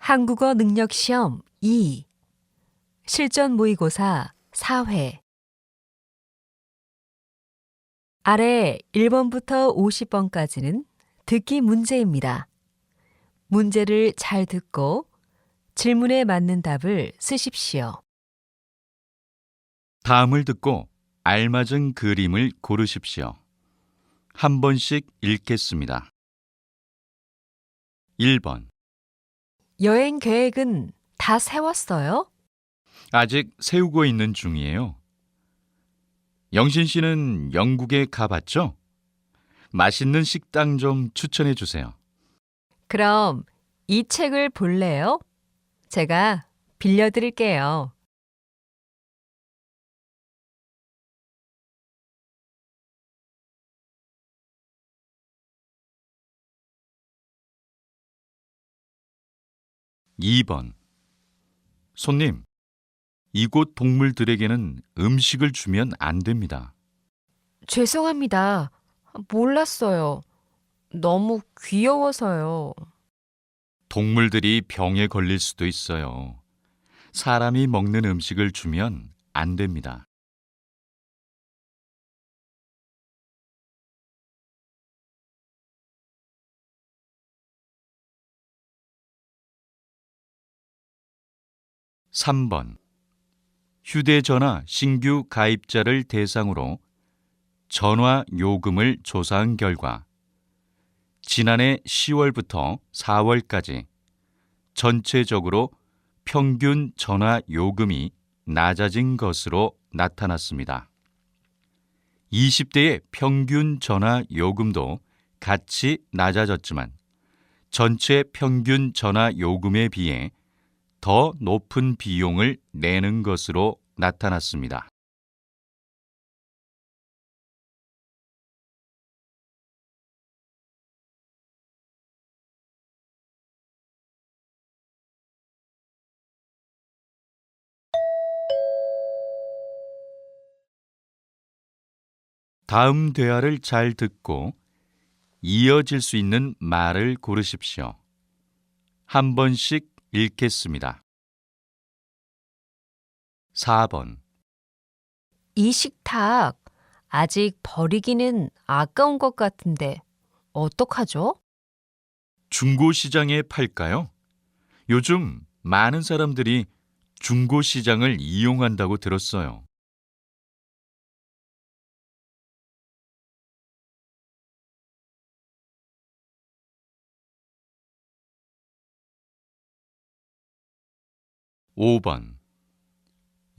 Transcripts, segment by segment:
한국어 능력 시험 2 실전 모의고사 4회 아래 1번부터 50번까지는 듣기 문제입니다. 문제를 잘 듣고 질문에 맞는 답을 쓰십시오. 다음을 듣고 알맞은 그림을 고르십시오. 한 번씩 읽겠습니다. 1번. 여행 계획은 다 세웠어요? 아직 세우고 있는 중이에요. 영신 씨는 영국에 가봤죠? 맛있는 식당 좀 추천해 주세요. 그럼 이 책을 볼래요? 제가 빌려드릴게요. 2번. 손님, 이곳 동물들에게는 음식을 주면 안 됩니다. 죄송합니다. 몰랐어요. 너무 귀여워서요. 동물들이 병에 걸릴 수도 있어요. 사람이 먹는 음식을 주면 안 됩니다. 3번. 휴대전화 신규 가입자를 대상으로 전화 요금을 조사한 결과 지난해 10월부터 4월까지 전체적으로 평균 전화 요금이 낮아진 것으로 나타났습니다. 20대의 평균 전화 요금도 같이 낮아졌지만 전체 평균 전화 요금에 비해 더 높은 비용을 내는 것으로 나타났습니다. 다음 대화를 잘 듣고 이어질 수 있는 말을 고르십시오. 한 번씩 읽겠습니다. 4번. 이 식탁 아직 버리기는 아까운 것 같은데 어떡하죠? 중고시장에 팔까요? 요즘 많은 사람들이 중고시장을 이용한다고 들었어요. 5번.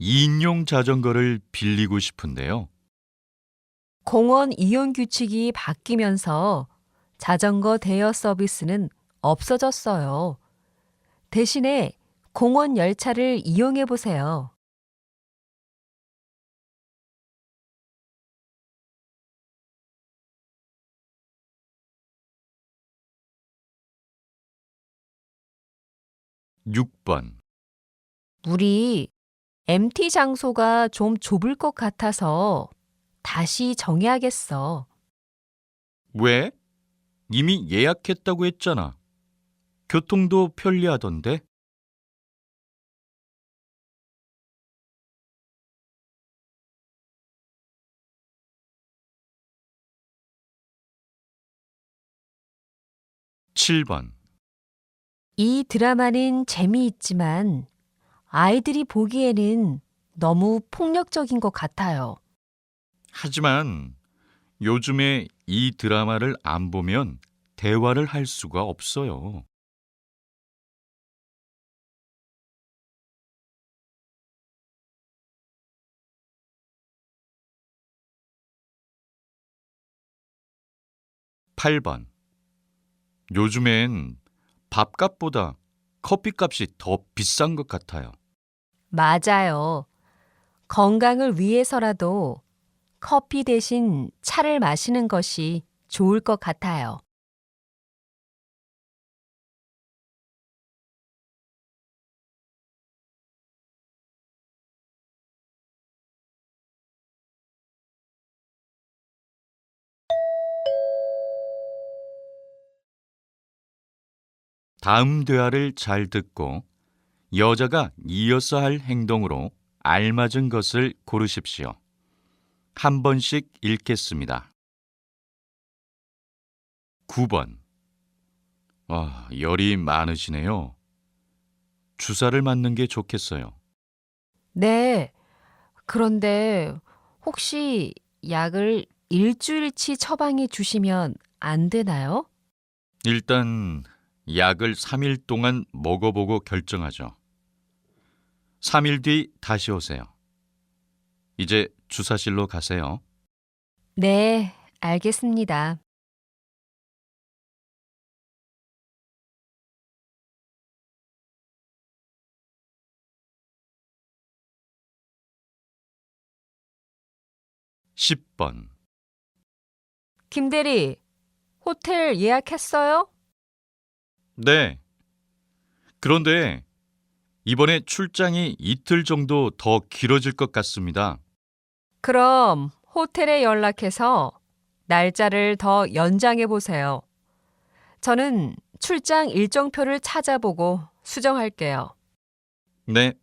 2인용 자전거를 빌리고 싶은데요. 공원 이용 규칙이 바뀌면서 자전거 대여 서비스는 없어졌어요. 대신에 공원 열차를 이용해 보세요. 6번. 우리 MT 장소가 좀 좁을 것 같아서 다시 정해야겠어. 왜? 이미 예약했다고 했잖아. 교통도 편리하던데. 7번. 이 드라마는 재미있지만 아이들이 보기에는 너무 폭력적인 것 같아요. 하지만 요즘에 이 드라마를 안 보면 대화를 할 수가 없어요. 8번. 요즘엔 밥값보다 커피값이 더 비싼 것 같아요. 맞아요. 건강을 위해서라도 커피 대신 차를 마시는 것이 좋을 것 같아요. 다음 대화를 잘 듣고 여자가 이어서 할 행동으로 알맞은 것을 고르십시오. 한 번씩 읽겠습니다. 9번. 열이 많으시네요. 주사를 맞는 게 좋겠어요. 네. 그런데 혹시 약을 일주일치 처방해 주시면 안 되나요? 일단 약을 3일 동안 먹어보고 결정하죠. 3일 뒤 다시 오세요. 이제 주사실로 가세요. 네, 알겠습니다. 십 번. 김대리, 호텔 예약했어요? 네. 그런데 이번에 출장이 이틀 정도 더 길어질 것 같습니다. 그럼 호텔에 연락해서 날짜를 더 연장해 보세요. 저는 출장 일정표를 찾아보고 수정할게요. 네.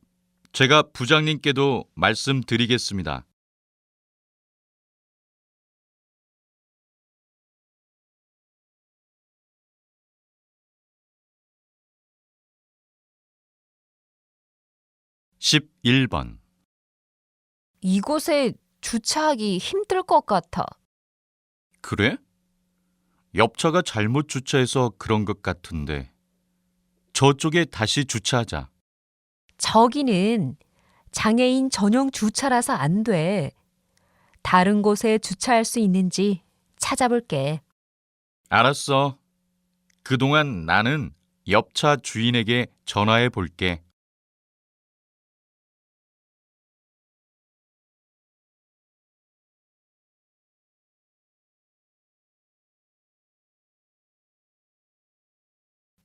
제가 부장님께도 말씀드리겠습니다. 11번. 이곳에 주차하기 힘들 것 같아. 그래? 옆차가 잘못 주차해서 그런 것 같은데. 저쪽에 다시 주차하자. 저기는 장애인 전용 주차라서 안 돼. 다른 곳에 주차할 수 있는지 찾아볼게. 알았어. 그동안 나는 옆차 주인에게 전화해 볼게.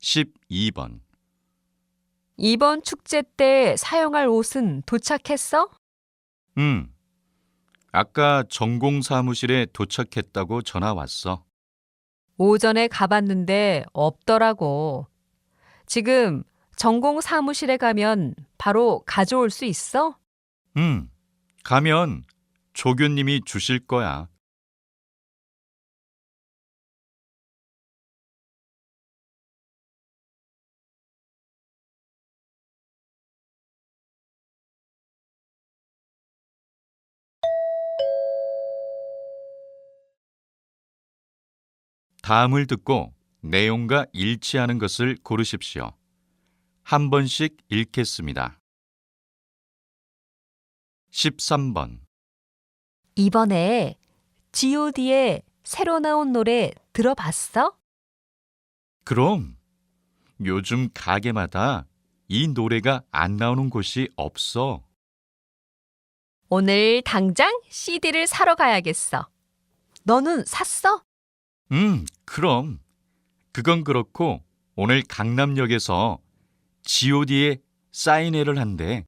12번. 이번 축제 때 사용할 옷은 도착했어? 아까 전공 사무실에 도착했다고 전화 왔어. 오전에 가봤는데 없더라고. 지금 전공 사무실에 가면 바로 가져올 수 있어? 가면 조교님이 주실 거야. '다음을 듣고 내용과 일치하는 것을 고르십시오. 한 번씩 읽겠습니다. 13번. 이번에 G.O.D의 새로 나온 노래 들어봤어? 그럼 요즘 가게마다 이 노래가 안 나오는 곳이 없어. 오늘 당장 CD를 사러 가야겠어. 너는 샀어? 그럼. 그건 그렇고 오늘 강남역에서 G.O.D의 사인회를 한대.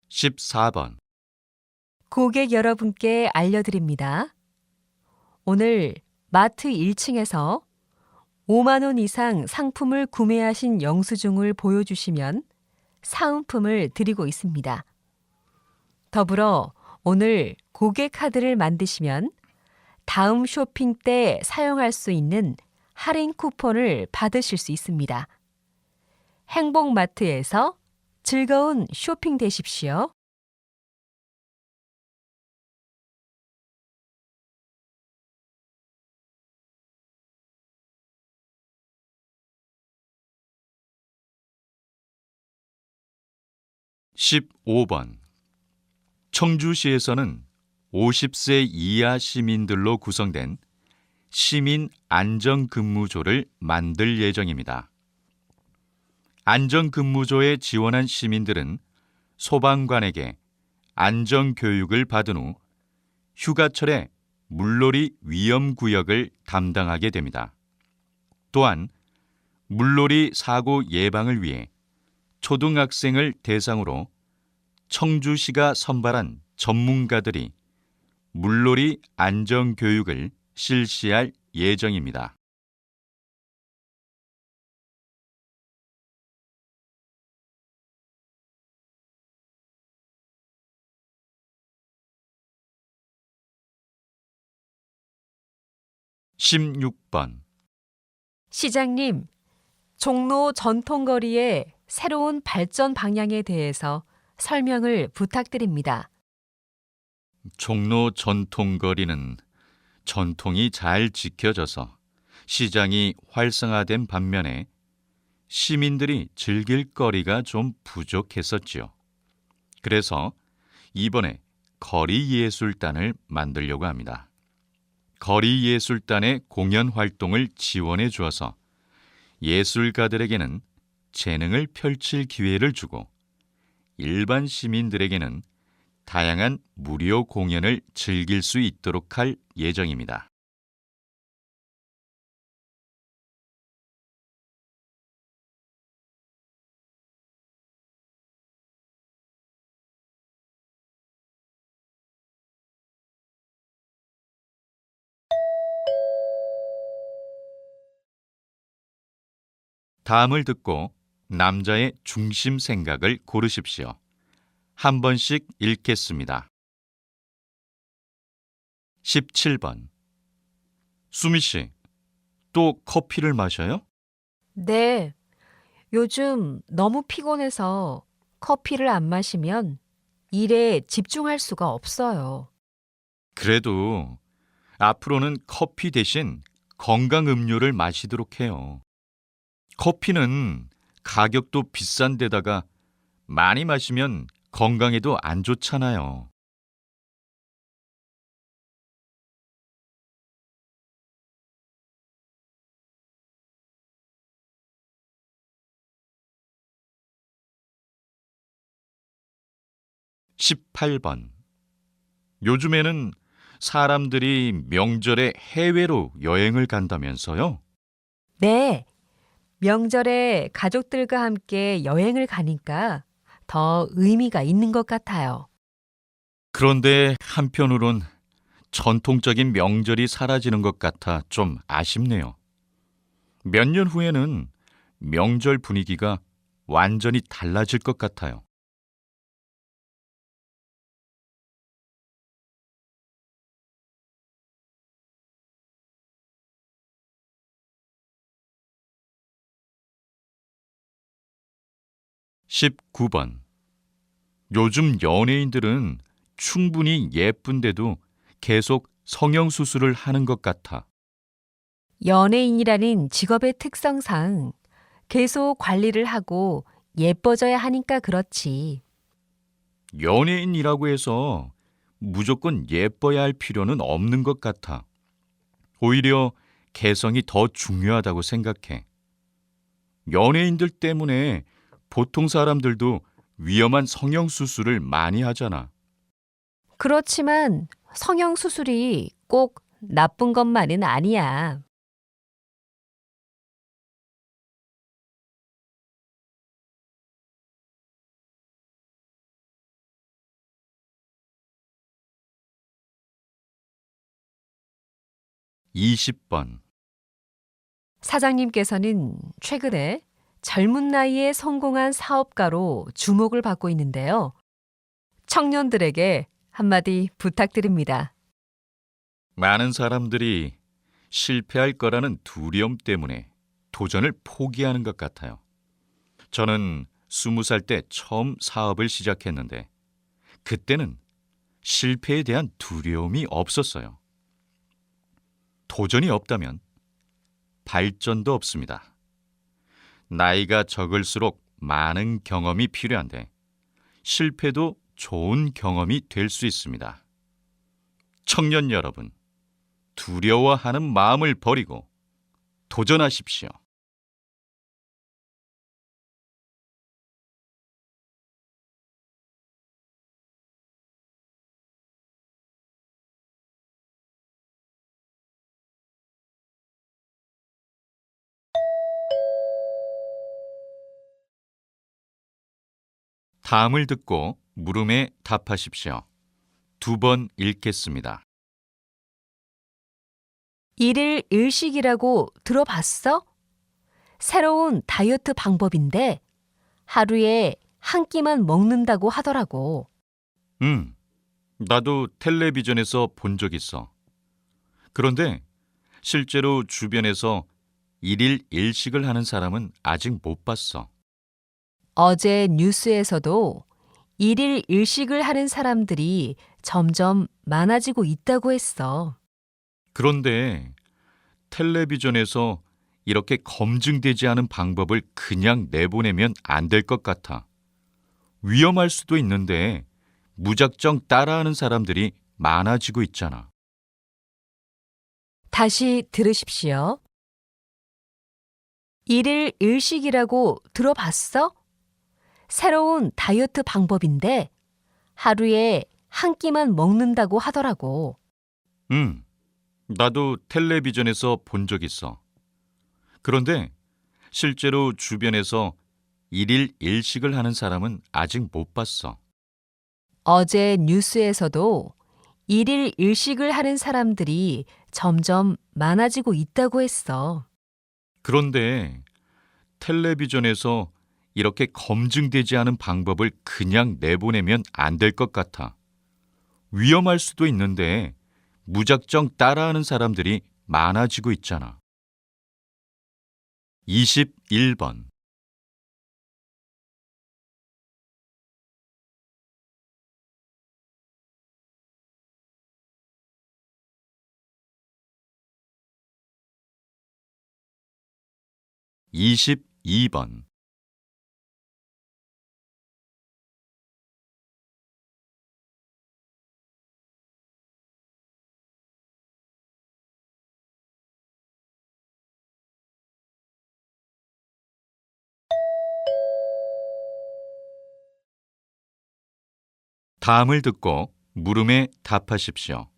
14번. 고객 여러분께 알려드립니다. 오늘 마트 1층에서 5만 원 이상 상품을 구매하신 영수증을 보여주시면 사은품을 드리고 있습니다. 더불어 오늘 고객 카드를 만드시면 다음 쇼핑 때 사용할 수 있는 할인 쿠폰을 받으실 수 있습니다. 행복마트에서 즐거운 쇼핑 되십시오. (15번) 청주시에서는 50세 이하 시민들로 구성된 시민 안전근무조를 만들 예정입니다. 안전근무조에 지원한 시민들은 소방관에게 안전교육을 받은 후 휴가철에 물놀이 위험구역을 담당하게 됩니다. 또한 물놀이 사고 예방을 위해 초등학생을 대상으로 청주시가 선발한 전문가들이 물놀이 안전교육을 실시할 예정입니다. (16번) 시장님, 종로 전통거리의 새로운 발전 방향에 대해서 설명을 부탁드립니다. 종로 전통거리는 전통이 잘 지켜져서 시장이 활성화된 반면에 시민들이 즐길 거리가 좀 부족했었지요. 그래서 이번에 거리예술단을 만들려고 합니다. 거리예술단의 공연 활동을 지원해 주어서 예술가들에게는 재능을 펼칠 기회를 주고 일반 시민들에게는 다양한 무료 공연을 즐길 수 있도록 할 예정입니다. 다음을 듣고 남자의 중심 생각을 고르십시오. 한 번씩 읽겠습니다. 17번. 수미 씨, 또 커피를 마셔요? 네, 요즘 너무 피곤해서 커피를 안 마시면 일에 집중할 수가 없어요. 그래도 앞으로는 커피 대신 건강 음료를 마시도록 해요. 커피는 가격도 비싼 데다가 많이 마시면 건강에도 안 좋잖아요. 18번. 요즘에는 사람들이 명절에 해외로 여행을 간다면서요? 네, 명절에 가족들과 함께 여행을 가니까 더 의미가 있는 것 같아요. 그런데 한편으론 전통적인 명절이 사라지는 것 같아 좀 아쉽네요. 몇 년 후에는 명절 분위기가 완전히 달라질 것 같아요. 19번. 요즘 연예인들은 충분히 예쁜데도 계속 성형수술을 하는 것 같아. 연예인이라는 직업의 특성상 계속 관리를 하고 예뻐져야 하니까 그렇지. 연예인이라고 해서 무조건 예뻐야 할 필요는 없는 것 같아. 오히려 개성이 더 중요하다고 생각해. 연예인들 때문에 보통 사람들도 위험한 성형수술을 많이 하잖아. 그렇지만 성형수술이 꼭 나쁜 것만은 아니야. (20번) 사장님께서는 최근에 젊은 나이에 성공한 사업가로 주목을 받고 있는데요. 청년들에게 한마디 부탁드립니다. 많은 사람들이 실패할 거라는 두려움 때문에 도전을 포기하는 것 같아요. 저는 20살 때 처음 사업을 시작했는데 그때는 실패에 대한 두려움이 없었어요. 도전이 없다면 발전도 없습니다. 나이가 적을수록 많은 경험이 필요한데 실패도 좋은 경험이 될 수 있습니다. 청년 여러분, 두려워하는 마음을 버리고 도전하십시오. 다음을 듣고 물음에 답하십시오. 2번 읽겠습니다. 일일 일식이라고 들어봤어? 새로운 다이어트 방법인데 하루에 한 끼만 먹는다고 하더라고. 나도 텔레비전에서 본 적 있어. 그런데 실제로 주변에서 일일 일식을 하는 사람은 아직 못 봤어. 어제 뉴스에서도 일일 일식을 하는 사람들이 점점 많아지고 있다고 했어. 그런데 텔레비전에서 이렇게 검증되지 않은 방법을 그냥 내보내면 안 될 것 같아. 위험할 수도 있는데 무작정 따라하는 사람들이 많아지고 있잖아. 다시 들으십시오. 일일 일식이라고 들어봤어? 새로운 다이어트 방법인데 하루에 한 끼만 먹는다고 하더라고. 나도 텔레비전에서 본 적 있어. 그런데 실제로 주변에서 일일 일식을 하는 사람은 아직 못 봤어. 어제 뉴스에서도 일일 일식을 하는 사람들이 점점 많아지고 있다고 했어. 그런데 텔레비전에서 이렇게 검증되지 않은 방법을 그냥 내보내면 안 될 것 같아. 위험할 수도 있는데 무작정 따라하는 사람들이 많아지고 있잖아. 21번. 22번. 다음을 듣고 물음에 답하십시오.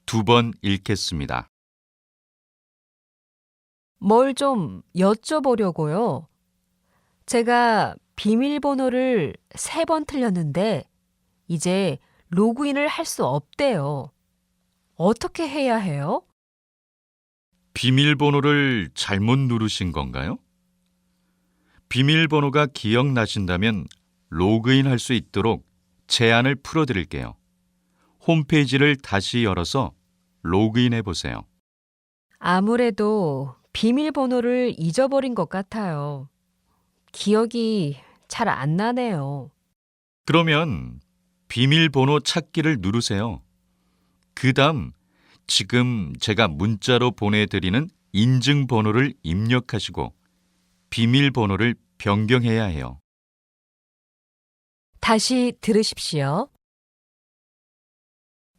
2번 읽겠습니다. 뭘 좀 여쭤보려고요. 제가 비밀번호를 3번 틀렸는데 이제 로그인을 할 수 없대요. 어떻게 해야 해요? 비밀번호를 잘못 누르신 건가요? 비밀번호가 기억나신다면 로그인 할 수 있도록 제한을 풀어드릴게요. 홈페이지를 다시 열어서 로그인해 보세요. 아무래도 비밀번호를 잊어버린 것 같아요. 기억이 잘 안 나네요. 그러면 비밀번호 찾기를 누르세요. 그 다음 지금 제가 문자로 보내드리는 인증번호를 입력하시고 비밀번호를 변경해야 해요. 다시 들으십시오.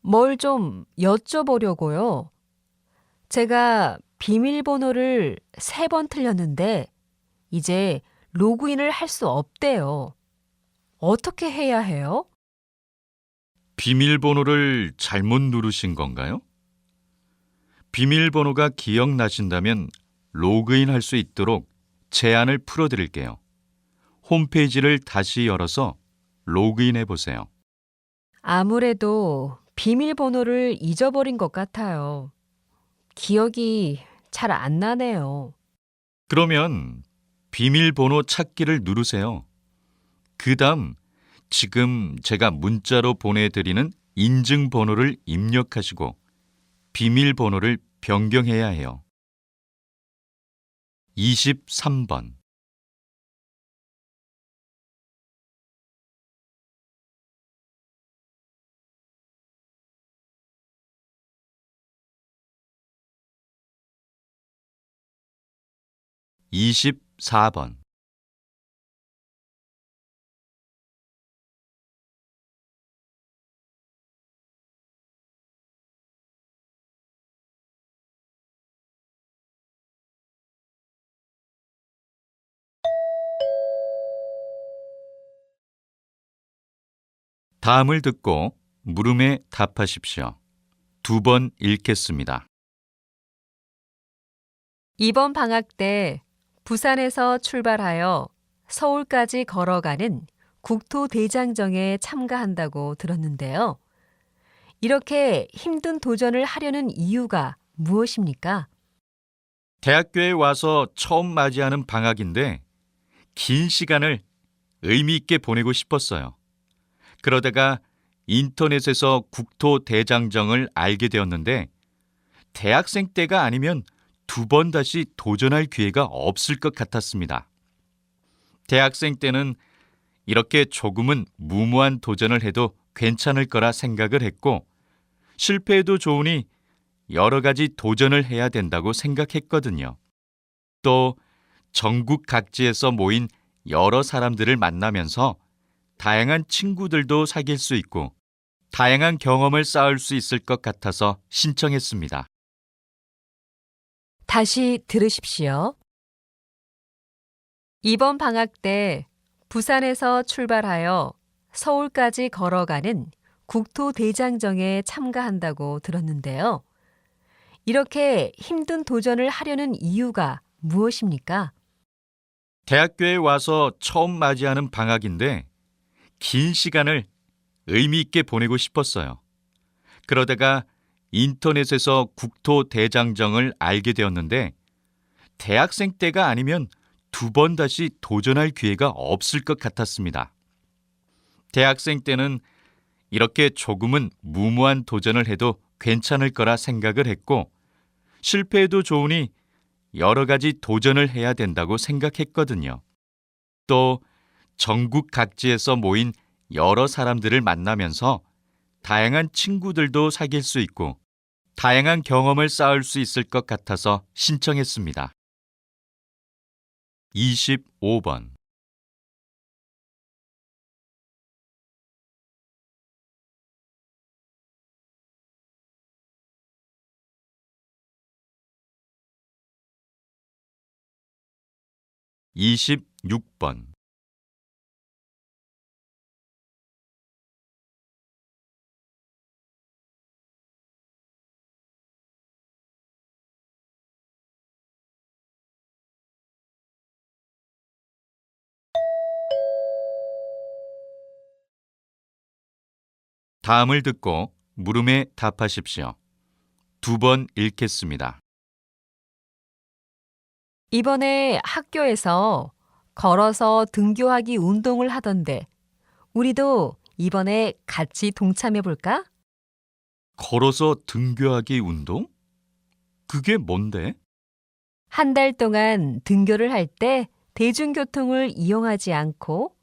뭘 좀 여쭤보려고요. 제가 비밀번호를 3번 틀렸는데 이제 로그인을 할 수 없대요. 어떻게 해야 해요? 비밀번호를 잘못 누르신 건가요? 비밀번호가 기억나신다면 로그인 할 수 있도록 제한을 풀어드릴게요. 홈페이지를 다시 열어서 로그인해 보세요. 아무래도 비밀번호를 잊어버린 것 같아요. 기억이 잘 안 나네요. 그러면 비밀번호 찾기를 누르세요. 그 다음 지금 제가 문자로 보내드리는 인증번호를 입력하시고 비밀번호를 변경해야 해요. 23번. 24번. 다음을 듣고 물음에 답하십시오. 2번 읽겠습니다. 이번 방학 때 부산에서 출발하여 서울까지 걸어가는 국토대장정에 참가한다고 들었는데요. 이렇게 힘든 도전을 하려는 이유가 무엇입니까? 대학교에 와서 처음 맞이하는 방학인데 긴 시간을 의미 있게 보내고 싶었어요. 그러다가 인터넷에서 국토대장정을 알게 되었는데 대학생 때가 아니면 두 번 다시 도전할 기회가 없을 것 같았습니다. 대학생 때는 이렇게 조금은 무모한 도전을 해도 괜찮을 거라 생각을 했고 실패해도 좋으니 여러 가지 도전을 해야 된다고 생각했거든요. 또 전국 각지에서 모인 여러 사람들을 만나면서 다양한 친구들도 사귈 수 있고 다양한 경험을 쌓을 수 있을 것 같아서 신청했습니다. 다시 들으십시오. 이번 방학 때 부산에서 출발하여 서울까지 걸어가는 국토대장정에 참가한다고 들었는데요. 이렇게 힘든 도전을 하려는 이유가 무엇입니까? 대학교에 와서 처음 맞이하는 방학인데 긴 시간을 의미 있게 보내고 싶었어요. 그러다가 인터넷에서 국토대장정을 알게 되었는데 대학생 때가 아니면 두 번 다시 도전할 기회가 없을 것 같았습니다. 대학생 때는 이렇게 조금은 무모한 도전을 해도 괜찮을 거라 생각을 했고 실패해도 좋으니 여러 가지 도전을 해야 된다고 생각했거든요. 또 전국 각지에서 모인 여러 사람들을 만나면서 다양한 친구들도 사귈 수 있고 다양한 경험을 쌓을 수 있을 것 같아서 신청했습니다. 25번 26번 다음을 듣고 물음에 답하십시오. 두 번 읽겠습니다. 이번에 학교에서 걸어서 등교하기 운동을 하던데 우리도 이번에 같이 동참해 볼까? 걸어서 등교하기 운동? 그게 뭔데? 한 달 동안 등교를 할 때 대중교통을 이용하지 않고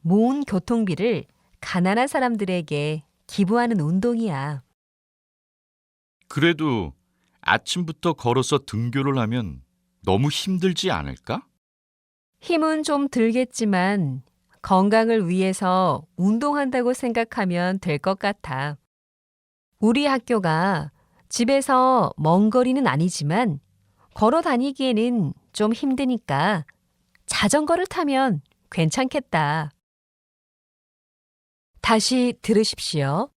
모은 교통비를 가난한 사람들에게 기부하는 운동이야. 그래도 아침부터 걸어서 등교를 하면 너무 힘들지 않을까? 힘은 좀 들겠지만 건강을 위해서 운동한다고 생각하면 될 것 같아. 우리 학교가 집에서 먼 거리는 아니지만 걸어 다니기에는 좀 힘드니까 자전거를 타면 괜찮겠다. 다시 들으십시오.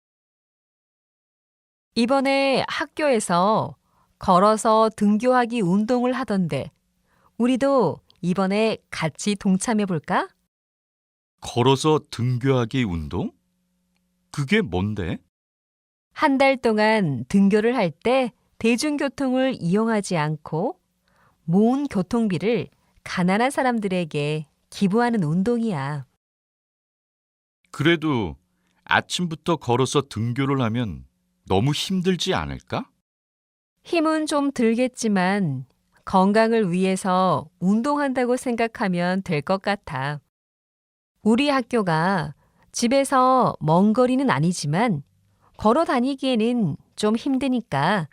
이번에 학교에서 걸어서 등교하기 운동을 하던데 우리도 이번에 같이 동참해 볼까? 걸어서 등교하기 운동? 그게 뭔데? 한 달 동안 등교를 할 때 대중교통을 이용하지 않고 모은 교통비를 가난한 사람들에게 기부하는 운동이야. 그래도 아침부터 걸어서 등교를 하면 너무 힘들지 않을까? 힘은 좀 들겠지만 건강을 위해서 운동한다고 생각하면 될 것 같아. 우리 학교가 집에서 먼 거리는 아니지만 걸어 다니기에는 좀 힘드니까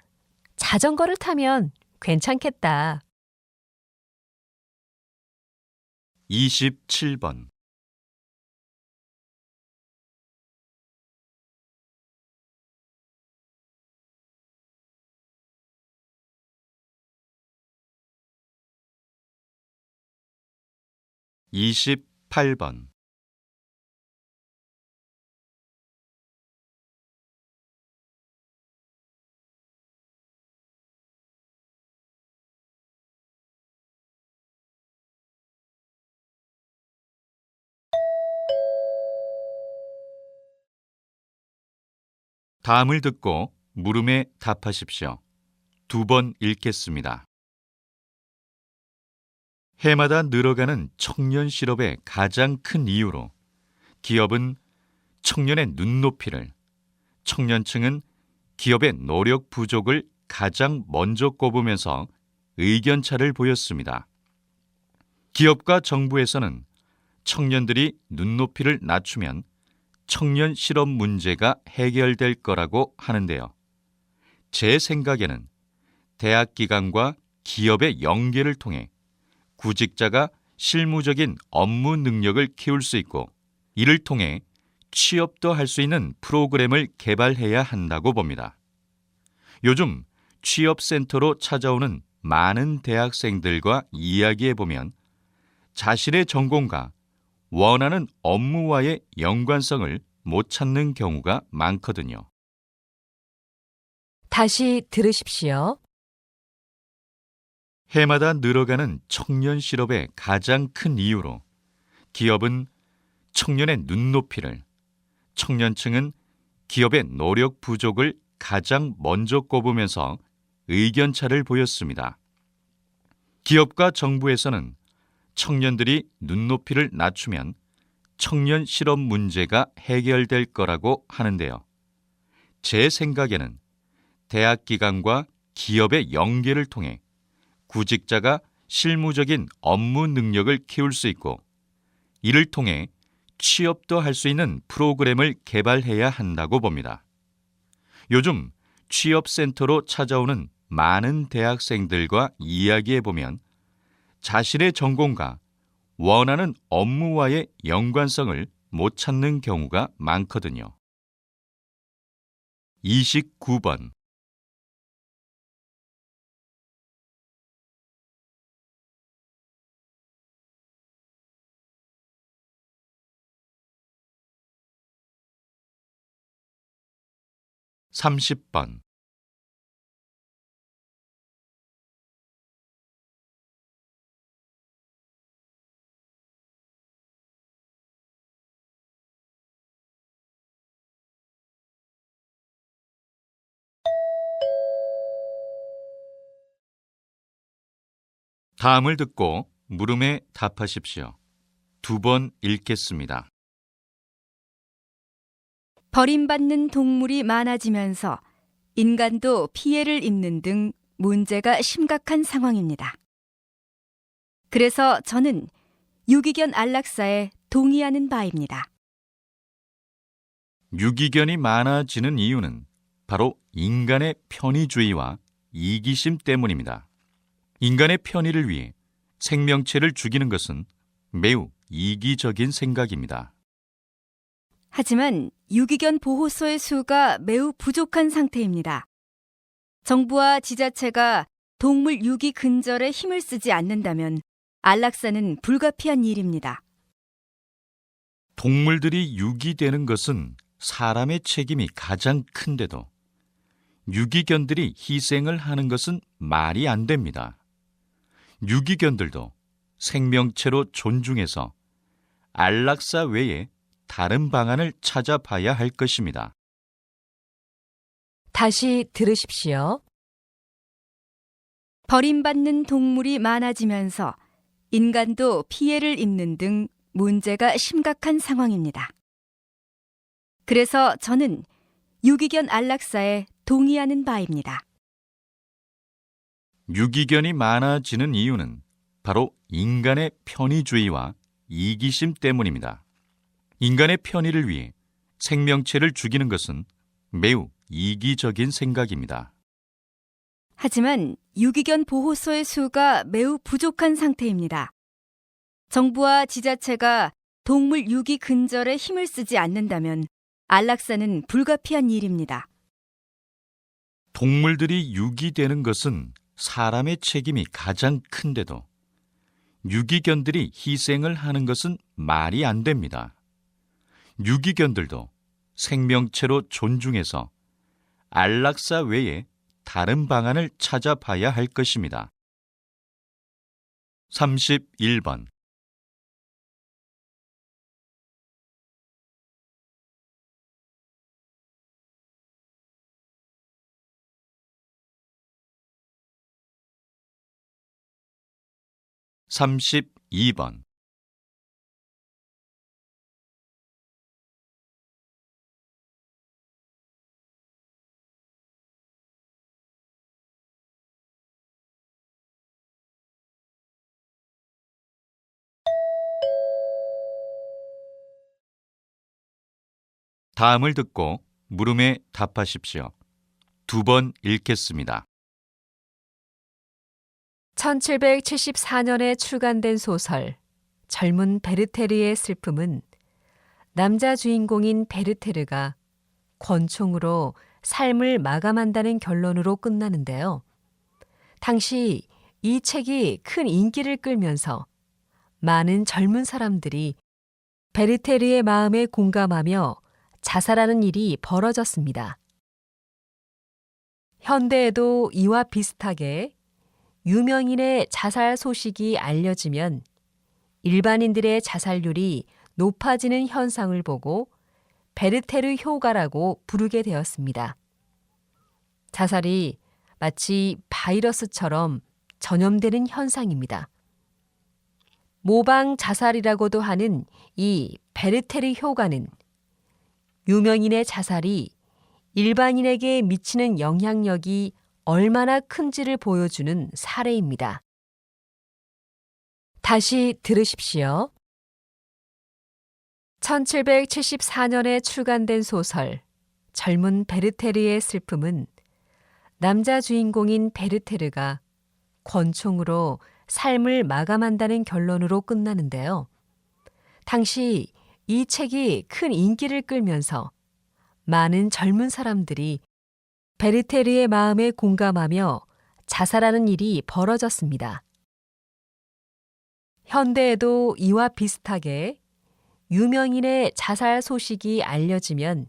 자전거를 타면 괜찮겠다. 27번 28번 다음을 듣고 물음에 답하십시오. 2번 읽겠습니다. 해마다 늘어가는 청년 실업의 가장 큰 이유로 기업은 청년의 눈높이를, 청년층은 기업의 노력 부족을 가장 먼저 꼽으면서 의견차를 보였습니다. 기업과 정부에서는 청년들이 눈높이를 낮추면 청년 실업 문제가 해결될 거라고 하는데요. 제 생각에는 대학 기관과 기업의 연계를 통해 구직자가 실무적인 업무 능력을 키울 수 있고 이를 통해 취업도 할 수 있는 프로그램을 개발해야 한다고 봅니다. 요즘 취업센터로 찾아오는 많은 대학생들과 이야기해보면 자신의 전공과 원하는 업무와의 연관성을 못 찾는 경우가 많거든요. 다시 들으십시오. 해마다 늘어가는 청년 실업의 가장 큰 이유로 기업은 청년의 눈높이를, 청년층은 기업의 노력 부족을 가장 먼저 꼽으면서 의견차를 보였습니다. 기업과 정부에서는 청년들이 눈높이를 낮추면 청년 실업 문제가 해결될 거라고 하는데요. 제 생각에는 대학 기관과 기업의 연계를 통해 구직자가 실무적인 업무 능력을 키울 수 있고 이를 통해 취업도 할 수 있는 프로그램을 개발해야 한다고 봅니다. 요즘 취업센터로 찾아오는 많은 대학생들과 이야기해보면 자신의 전공과 원하는 업무와의 연관성을 못 찾는 경우가 많거든요. 29번. (30번) 다음을 듣고 물음에 답하십시오. 2번 읽겠습니다. 버림받는 동물이 많아지면서 인간도 피해를 입는 등 문제가 심각한 상황입니다. 그래서 저는 유기견 안락사에 동의하는 바입니다. 유기견이 많아지는 이유는 바로 인간의 편의주의와 이기심 때문입니다. 인간의 편의를 위해 생명체를 죽이는 것은 매우 이기적인 생각입니다. 하지만 유기견 보호소의 수가 매우 부족한 상태입니다. 정부와 지자체가 동물 유기 근절에 힘을 쓰지 않는다면 안락사는 불가피한 일입니다. 동물들이 유기되는 것은 사람의 책임이 가장 큰데도 유기견들이 희생을 하는 것은 말이 안 됩니다. 유기견들도 생명체로 존중해서 안락사 외에 다른 방안을 찾아봐야 할 것입니다. 다시 들으십시오. 버림받는 동물이 많아지면서 인간도 피해를 입는 등 문제가 심각한 상황입니다. 그래서 저는 유기견 안락사에 동의하는 바입니다. 유기견이 많아지는 이유는 바로 인간의 편의주의와 이기심 때문입니다. 인간의 편의를 위해 생명체를 죽이는 것은 매우 이기적인 생각입니다. 하지만 유기견 보호소의 수가 매우 부족한 상태입니다. 정부와 지자체가 동물 유기 근절에 힘을 쓰지 않는다면 안락사는 불가피한 일입니다. 동물들이 유기되는 것은 사람의 책임이 가장 큰데도 유기견들이 희생을 하는 것은 말이 안 됩니다. 유기견들도 생명체로 존중해서 안락사 외에 다른 방안을 찾아봐야 할 것입니다. 31번. 32번. 다음을 듣고 물음에 답하십시오. 2번 읽겠습니다. 1774년에 출간된 소설 젊은 베르테르의 슬픔은 남자 주인공인 베르테르가 권총으로 삶을 마감한다는 결론으로 끝나는데요. 당시 이 책이 큰 인기를 끌면서 많은 젊은 사람들이 베르테르의 마음에 공감하며 자살하는 일이 벌어졌습니다. 현대에도 이와 비슷하게 유명인의 자살 소식이 알려지면 일반인들의 자살률이 높아지는 현상을 보고 베르테르 효과라고 부르게 되었습니다. 자살이 마치 바이러스처럼 전염되는 현상입니다. 모방 자살이라고도 하는 이 베르테르 효과는 유명인의 자살이 일반인에게 미치는 영향력이 얼마나 큰지를 보여주는 사례입니다. 다시 들으십시오. 1774년에 출간된 소설 젊은 베르테르의 슬픔은 남자 주인공인 베르테르가 권총으로 삶을 마감한다는 결론으로 끝나는데요. 당시 이 책이 큰 인기를 끌면서 많은 젊은 사람들이 베르테르의 마음에 공감하며 자살하는 일이 벌어졌습니다. 현대에도 이와 비슷하게 유명인의 자살 소식이 알려지면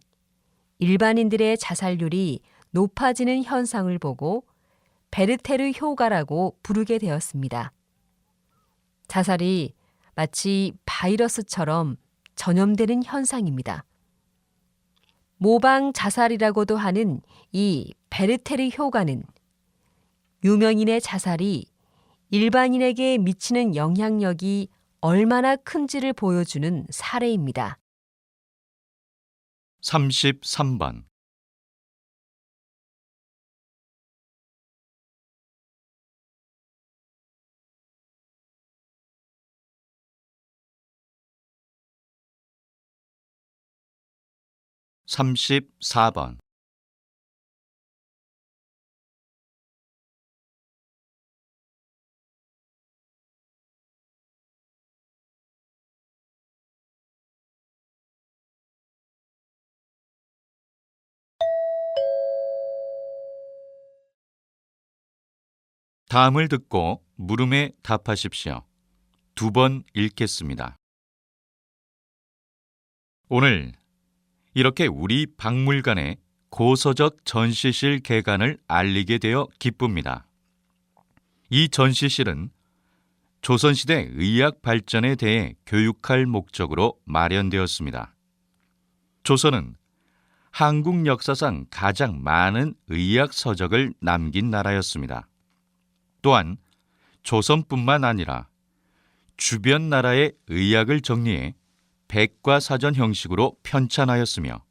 일반인들의 자살률이 높아지는 현상을 보고 베르테르 효과라고 부르게 되었습니다. 자살이 마치 바이러스처럼 전염되는 현상입니다. 모방 자살이라고도 하는 이 베르테르 효과는 유명인의 자살이 일반인에게 미치는 영향력이 얼마나 큰지를 보여주는 사례입니다. 33번. (34번) 다음을 듣고 물음에 답하십시오. 2번 읽겠습니다. 오늘 이렇게 우리 박물관에 고서적 전시실 개관을 알리게 되어 기쁩니다. 이 전시실은 조선시대 의학 발전에 대해 교육할 목적으로 마련되었습니다. 조선은 한국 역사상 가장 많은 의학 서적을 남긴 나라였습니다. 또한 조선뿐만 아니라 주변 나라의 의학을 정리해 백과사전 형식으로 편찬하였으며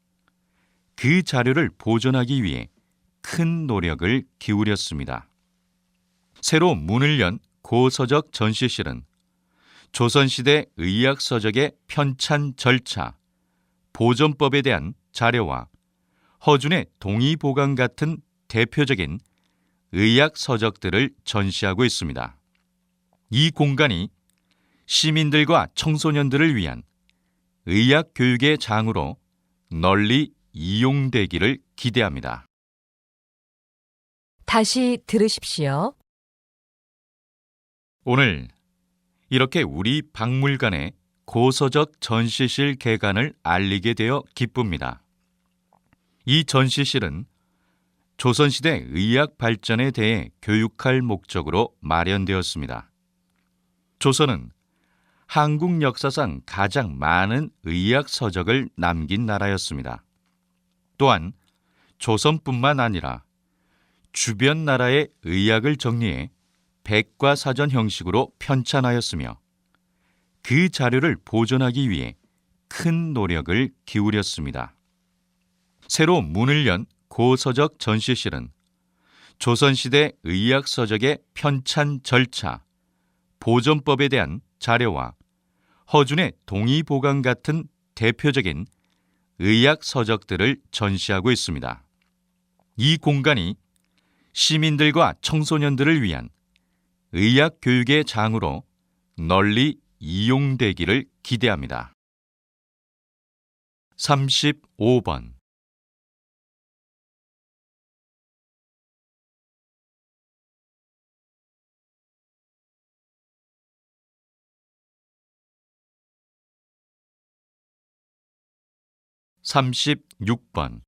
그 자료를 보존하기 위해 큰 노력을 기울였습니다. 새로 문을 연 고서적 전시실은 조선시대 의학 서적의 편찬 절차, 보존법에 대한 자료와 허준의 동의보감 같은 대표적인 의학 서적들을 전시하고 있습니다. 이 공간이 시민들과 청소년들을 위한 의학 교육의 장으로 널리 이용되기를 기대합니다. 다시 들으십시오. 오늘 이렇게 우리 박물관에 고서적 전시실 개관을 알리게 되어 기쁩니다. 이 전시실은 조선시대 의학 발전에 대해 교육할 목적으로 마련되었습니다. 조선은 한국 역사상 가장 많은 의학 서적을 남긴 나라였습니다. 또한 조선뿐만 아니라 주변 나라의 의학을 정리해 백과사전 형식으로 편찬하였으며 그 자료를 보존하기 위해 큰 노력을 기울였습니다. 새로 문을 연 고서적 전시실은 조선시대 의학서적의 편찬 절차, 보존법에 대한 자료와 허준의 동의보감 같은 대표적인 의학서적들을 전시하고 있습니다. 이 공간이 시민들과 청소년들을 위한 의학교육의 장으로 널리 이용되기를 기대합니다. 35번 36번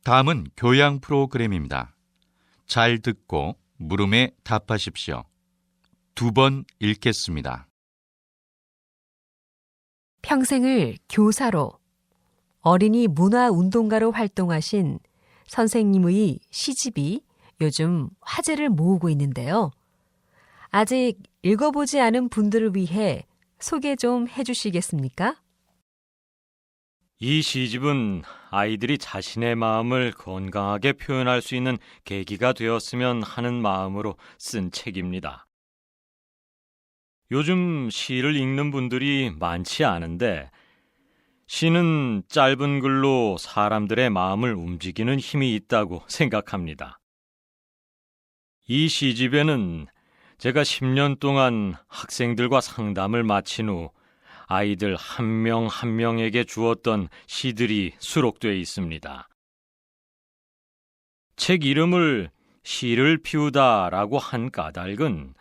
다음은 교양 프로그램입니다. 잘 듣고 물음에 답하십시오. 2번 읽겠습니다. 평생을 교사로 어린이 문화운동가로 활동하신 선생님의 시집이 요즘 화제를 모으고 있는데요. 아직 읽어보지 않은 분들을 위해 소개 좀 해주시겠습니까? 이 시집은 아이들이 자신의 마음을 건강하게 표현할 수 있는 계기가 되었으면 하는 마음으로 쓴 책입니다. 요즘 시를 읽는 분들이 많지 않은데 시는 짧은 글로 사람들의 마음을 움직이는 힘이 있다고 생각합니다. 이 시집에는 제가 10년 동안 학생들과 상담을 마친 후 아이들 한 명 한 명에게 주었던 시들이 수록되어 있습니다. 책 이름을 시를 피우다라고 한 까닭은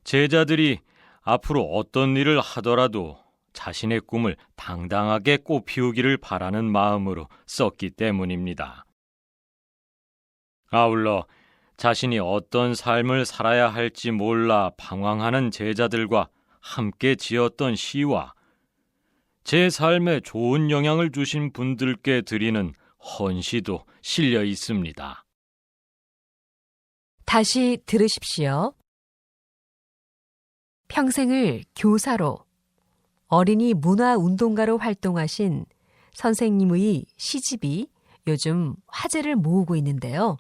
제자들이 앞으로 어떤 일을 하더라도 자신의 꿈을 당당하게 꽃피우기를 바라는 마음으로 썼기 때문입니다. 아울러 자신이 어떤 삶을 살아야 할지 몰라 방황하는 제자들과 함께 지었던 시와 제 삶에 좋은 영향을 주신 분들께 드리는 헌시도 실려 있습니다. 다시 들으십시오. 평생을 교사로 어린이 문화운동가로 활동하신 선생님의 시집이 요즘 화제를 모으고 있는데요.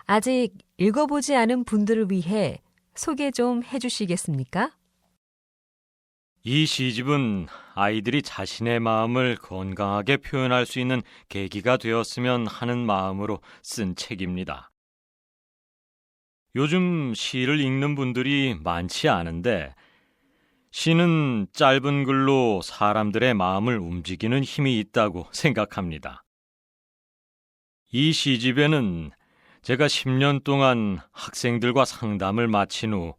아직 읽어보지 않은 분들을 위해 소개 좀 해주시겠습니까? 이 시집은 아이들이 자신의 마음을 건강하게 표현할 수 있는 계기가 되었으면 하는 마음으로 쓴 책입니다. 요즘 시를 읽는 분들이 많지 않은데 시는 짧은 글로 사람들의 마음을 움직이는 힘이 있다고 생각합니다. 이 시집에는 제가 10년 동안 학생들과 상담을 마친 후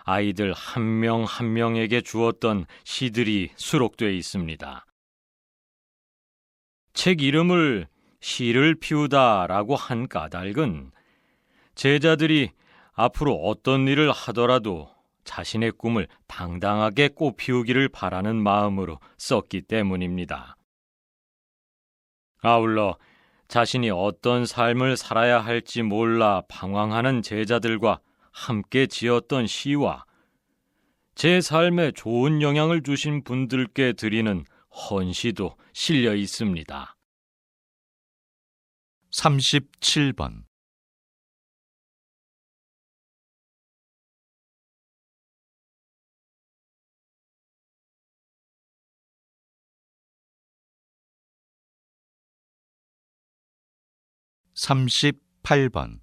아이들 한 명 한 명에게 주었던 시들이 수록되어 있습니다. 책 이름을 시를 피우다라고 한 까닭은 제자들이 앞으로 어떤 일을 하더라도 자신의 꿈을 당당하게 꽃피우기를 바라는 마음으로 썼기 때문입니다. 아울러 자신이 어떤 삶을 살아야 할지 몰라 방황하는 제자들과 함께 지었던 시와 제 삶에 좋은 영향을 주신 분들께 드리는 헌시도 실려 있습니다. 37번 38번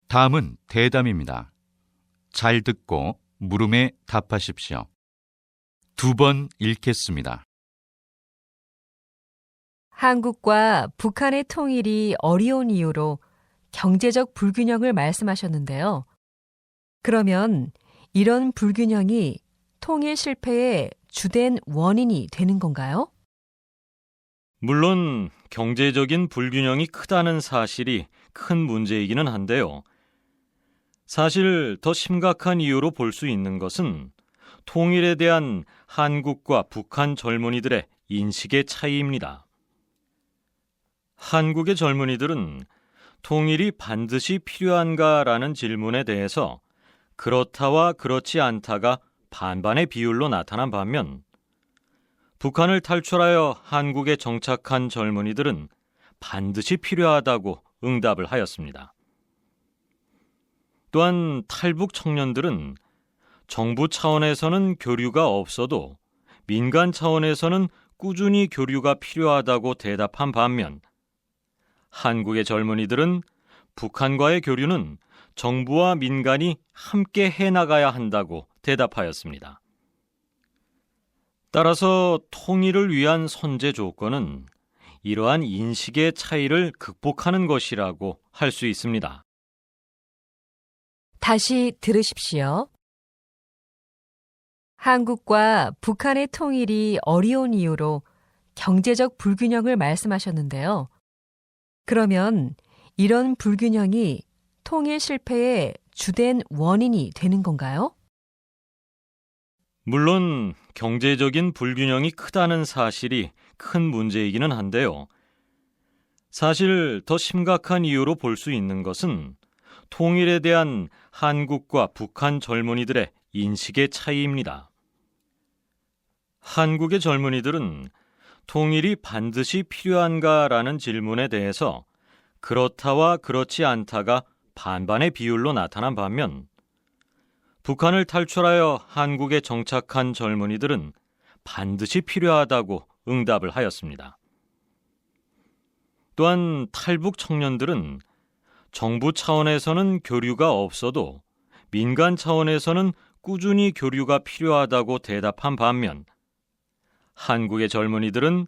다음은 대담입니다. 잘 듣고 물음에 답하십시오. 2번 읽겠습니다. 한국과 북한의 통일이 어려운 이유로 경제적 불균형을 말씀하셨는데요. 그러면 이런 불균형이 통일 실패의 주된 원인이 되는 건가요? 물론 경제적인 불균형이 크다는 사실이 큰 문제이기는 한데요. 사실 더 심각한 이유로 볼 수 있는 것은 통일에 대한 한국과 북한 젊은이들의 인식의 차이입니다. 한국의 젊은이들은 통일이 반드시 필요한가라는 질문에 대해서 그렇다와 그렇지 않다가 반반의 비율로 나타난 반면, 북한을 탈출하여 한국에 정착한 젊은이들은 반드시 필요하다고 응답을 하였습니다. 또한 탈북 청년들은 정부 차원에서는 교류가 없어도 민간 차원에서는 꾸준히 교류가 필요하다고 대답한 반면, 한국의 젊은이들은 북한과의 교류는 정부와 민간이 함께 해나가야 한다고 대답하였습니다. 따라서 통일을 위한 선제 조건은 이러한 인식의 차이를 극복하는 것이라고 할 수 있습니다. 다시 들으십시오. 한국과 북한의 통일이 어려운 이유로 경제적 불균형을 말씀하셨는데요. 그러면 이런 불균형이 통일 실패의 주된 원인이 되는 건가요? 물론 경제적인 불균형이 크다는 사실이 큰 문제이기는 한데요. 사실 더 심각한 이유로 볼 수 있는 것은 통일에 대한 한국과 북한 젊은이들의 인식의 차이입니다. 한국의 젊은이들은 통일이 반드시 필요한가라는 질문에 대해서 그렇다와 그렇지 않다가 반반의 비율로 나타난 반면, 북한을 탈출하여 한국에 정착한 젊은이들은 반드시 필요하다고 응답을 하였습니다. 또한 탈북 청년들은 정부 차원에서는 교류가 없어도 민간 차원에서는 꾸준히 교류가 필요하다고 대답한 반면, 한국의 젊은이들은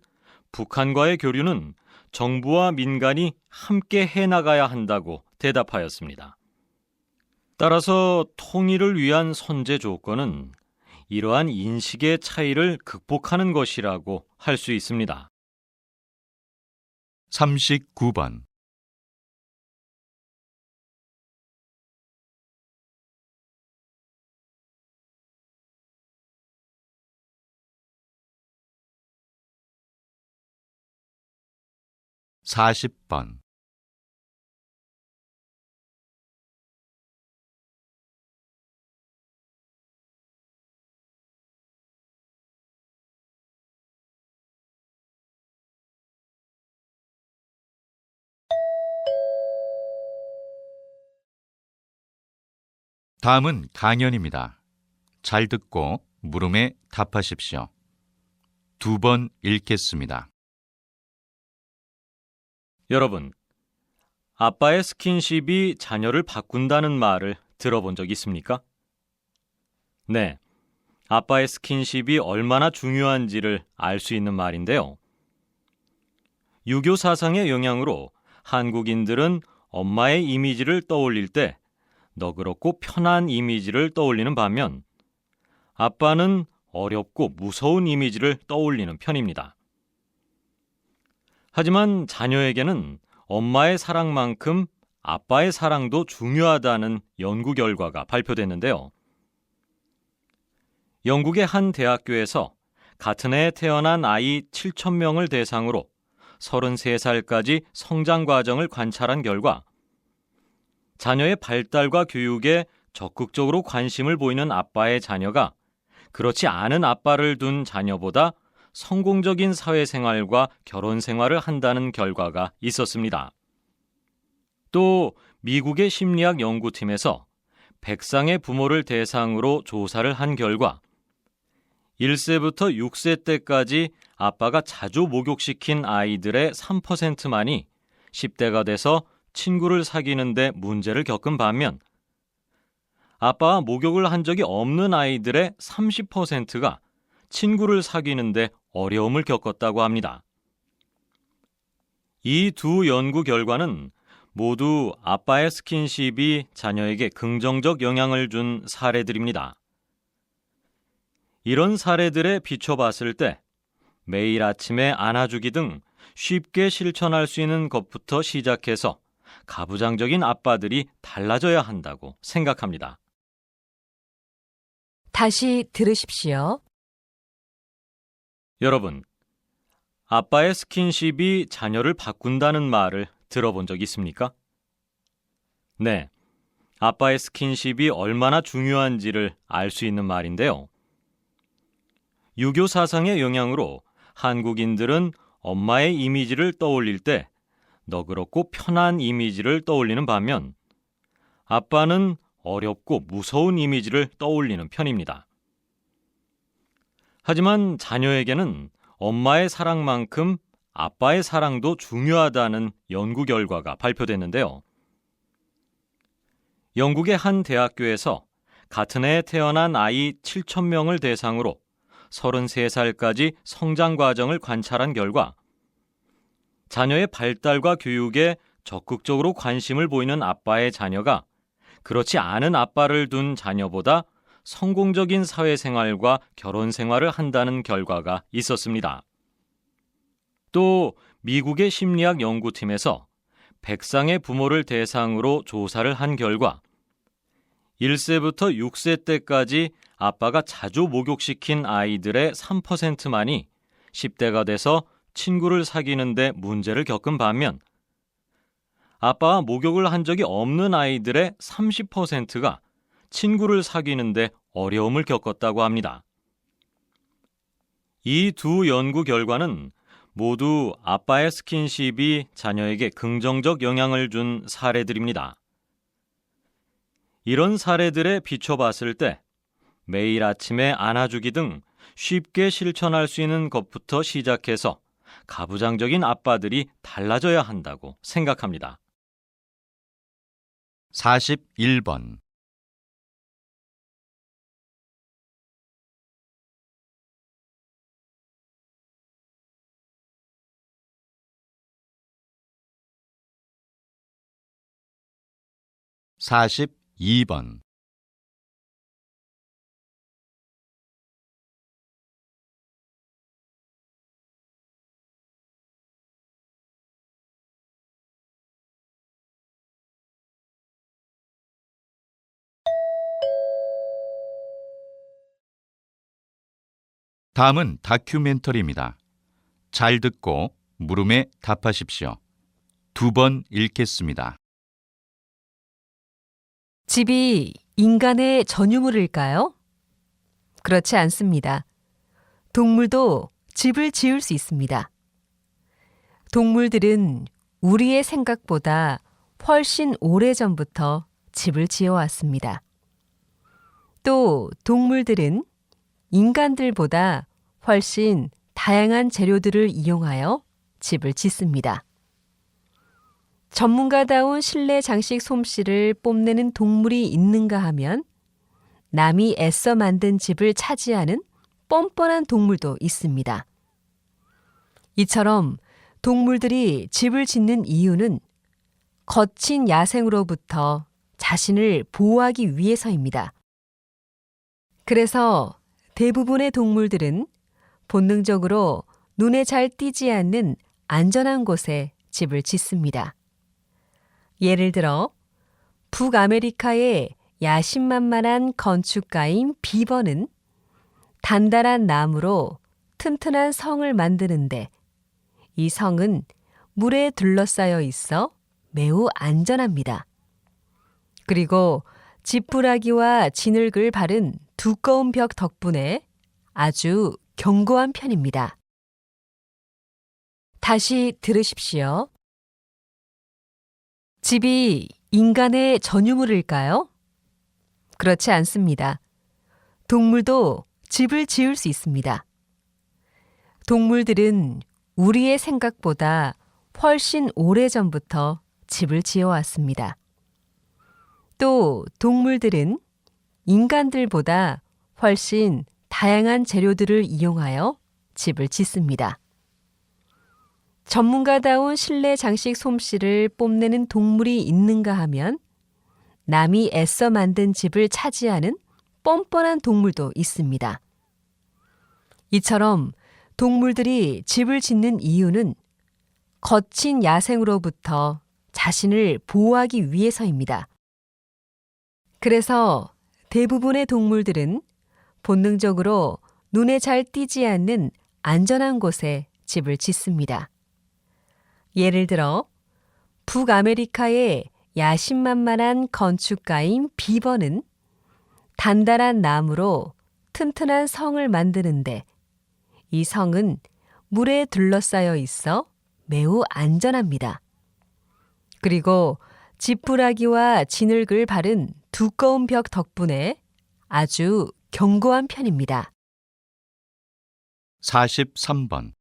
북한과의 교류는 정부와 민간이 함께 해나가야 한다고 대답하였습니다. 따라서 통일을 위한 선제 조건은 이러한 인식의 차이를 극복하는 것이라고 할 수 있습니다. 39번. (40번) 다음은 강연입니다. 잘 듣고 물음에 답하십시오. 2번 읽겠습니다. 여러분, 아빠의 스킨십이 자녀를 바꾼다는 말을 들어본 적 있습니까? 네, 아빠의 스킨십이 얼마나 중요한지를 알 수 있는 말인데요. 유교 사상의 영향으로 한국인들은 엄마의 이미지를 떠올릴 때 너그럽고 편한 이미지를 떠올리는 반면, 아빠는 어렵고 무서운 이미지를 떠올리는 편입니다. 하지만 자녀에게는 엄마의 사랑만큼 아빠의 사랑도 중요하다는 연구 결과가 발표됐는데요. 영국의 한 대학교에서 같은 해에 태어난 아이 7,000명을 대상으로 33살까지 성장 과정을 관찰한 결과, 자녀의 발달과 교육에 적극적으로 관심을 보이는 아빠의 자녀가 그렇지 않은 아빠를 둔 자녀보다 성공적인 사회생활과 결혼생활을 한다는 결과가 있었습니다. 또 미국의 심리학 연구팀에서 100상의 부모를 대상으로 조사를 한 결과, 1세부터 6세 때까지 아빠가 자주 목욕시킨 아이들의 3%만이 10대가 돼서 친구를 사귀는데 문제를 겪은 반면, 아빠와 목욕을 한 적이 없는 아이들의 30%가 친구를 사귀는데 어려움을 겪었다고 합니다. 이 두 연구 결과는 모두 아빠의 스킨십이 자녀에게 긍정적 영향을 준 사례들입니다. 이런 사례들에 비춰봤을 때 매일 아침에 안아주기 등 쉽게 실천할 수 있는 것부터 시작해서 가부장적인 아빠들이 달라져야 한다고 생각합니다. 다시 들으십시오. 여러분, 아빠의 스킨십이 자녀를 바꾼다는 말을 들어본 적 있습니까? 네, 아빠의 스킨십이 얼마나 중요한지를 알 수 있는 말인데요. 유교 사상의 영향으로 한국인들은 엄마의 이미지를 떠올릴 때 너그럽고 편한 이미지를 떠올리는 반면 아빠는 어렵고 무서운 이미지를 떠올리는 편입니다. 하지만 자녀에게는 엄마의 사랑만큼 아빠의 사랑도 중요하다는 연구 결과가 발표됐는데요. 영국의 한 대학교에서 같은 해에 태어난 아이 7,000명을 대상으로 33살까지 성장 과정을 관찰한 결과 자녀의 발달과 교육에 적극적으로 관심을 보이는 아빠의 자녀가 그렇지 않은 아빠를 둔 자녀보다 성공적인 사회생활과 결혼생활을 한다는 결과가 있었습니다. 또 미국의 심리학 연구팀에서 100상의 부모를 대상으로 조사를 한 결과 1세부터 6세 때까지 아빠가 자주 목욕시킨 아이들의 3%만이 10대가 돼서 친구를 사귀는데 문제를 겪은 반면 아빠와 목욕을 한 적이 없는 아이들의 30%가 친구를 사귀는데 어려움을 겪었다고 합니다. 이 두 연구 결과는 모두 아빠의 스킨십이 자녀에게 긍정적 영향을 준 사례들입니다. 이런 사례들에 비춰봤을 때 매일 아침에 안아주기 등 쉽게 실천할 수 있는 것부터 시작해서 가부장적인 아빠들이 달라져야 한다고 생각합니다. 41번. (42번) 다음은 다큐멘터리입니다. 잘 듣고 물음에 답하십시오. 2번 읽겠습니다. 집이 인간의 전유물일까요? 그렇지 않습니다. 동물도 집을 지을 수 있습니다. 동물들은 우리의 생각보다 훨씬 오래전부터 집을 지어왔습니다. 또 동물들은 인간들보다 훨씬 다양한 재료들을 이용하여 집을 짓습니다. 전문가다운 실내 장식 솜씨를 뽐내는 동물이 있는가 하면 남이 애써 만든 집을 차지하는 뻔뻔한 동물도 있습니다. 이처럼 동물들이 집을 짓는 이유는 거친 야생으로부터 자신을 보호하기 위해서입니다. 그래서 대부분의 동물들은 본능적으로 눈에 잘 띄지 않는 안전한 곳에 집을 짓습니다. 예를 들어 북아메리카의 야심만만한 건축가인 비버는 단단한 나무로 튼튼한 성을 만드는데 이 성은 물에 둘러싸여 있어 매우 안전합니다. 그리고 지푸라기와 진흙을 바른 두꺼운 벽 덕분에 아주 견고한 편입니다. 다시 들으십시오. 집이 인간의 전유물일까요? 그렇지 않습니다. 동물도 집을 지을 수 있습니다. 동물들은 우리의 생각보다 훨씬 오래전부터 집을 지어왔습니다. 또 동물들은 인간들보다 훨씬 다양한 재료들을 이용하여 집을 짓습니다. 전문가다운 실내 장식 솜씨를 뽐내는 동물이 있는가 하면 남이 애써 만든 집을 차지하는 뻔뻔한 동물도 있습니다. 이처럼 동물들이 집을 짓는 이유는 거친 야생으로부터 자신을 보호하기 위해서입니다. 그래서 대부분의 동물들은 본능적으로 눈에 잘 띄지 않는 안전한 곳에 집을 짓습니다. 예를 들어 북아메리카의 야심만만한 건축가인 비버는 단단한 나무로 튼튼한 성을 만드는데 이 성은 물에 둘러싸여 있어 매우 안전합니다. 그리고 지푸라기와 진흙을 바른 두꺼운 벽 덕분에 아주 견고한 편입니다. 43번.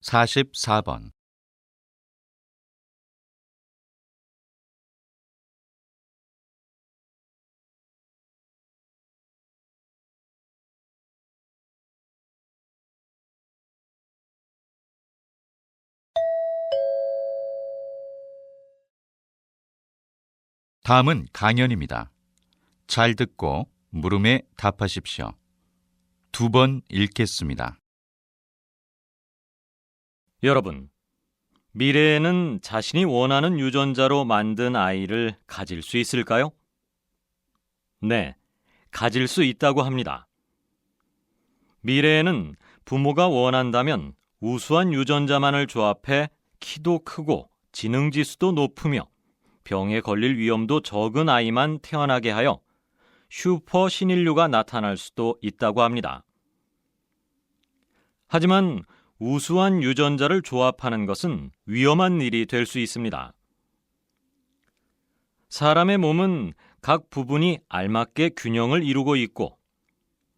(44번) 다음은 강연입니다. 잘 듣고 물음에 답하십시오. 2번 읽겠습니다. 여러분, 미래에는 자신이 원하는 유전자로 만든 아이를 가질 수 있을까요? 네, 가질 수 있다고 합니다. 미래에는 부모가 원한다면 우수한 유전자만을 조합해 키도 크고 지능 지수도 높으며 병에 걸릴 위험도 적은 아이만 태어나게 하여 슈퍼 신인류가 나타날 수도 있다고 합니다. 하지만 우수한 유전자를 조합하는 것은 위험한 일이 될 수 있습니다. 사람의 몸은 각 부분이 알맞게 균형을 이루고 있고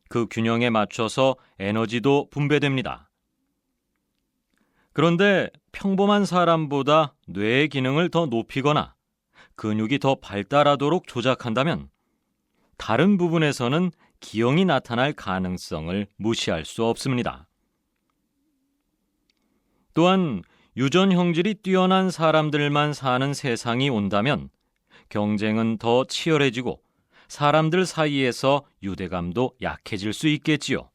그 균형에 맞춰서 에너지도 분배됩니다. 그런데 평범한 사람보다 뇌의 기능을 더 높이거나 근육이 더 발달하도록 조작한다면 다른 부분에서는 기형이 나타날 가능성을 무시할 수 없습니다. 또한 유전 형질이 뛰어난 사람들만 사는 세상이 온다면 경쟁은 더 치열해지고 사람들 사이에서 유대감도 약해질 수 있겠지요.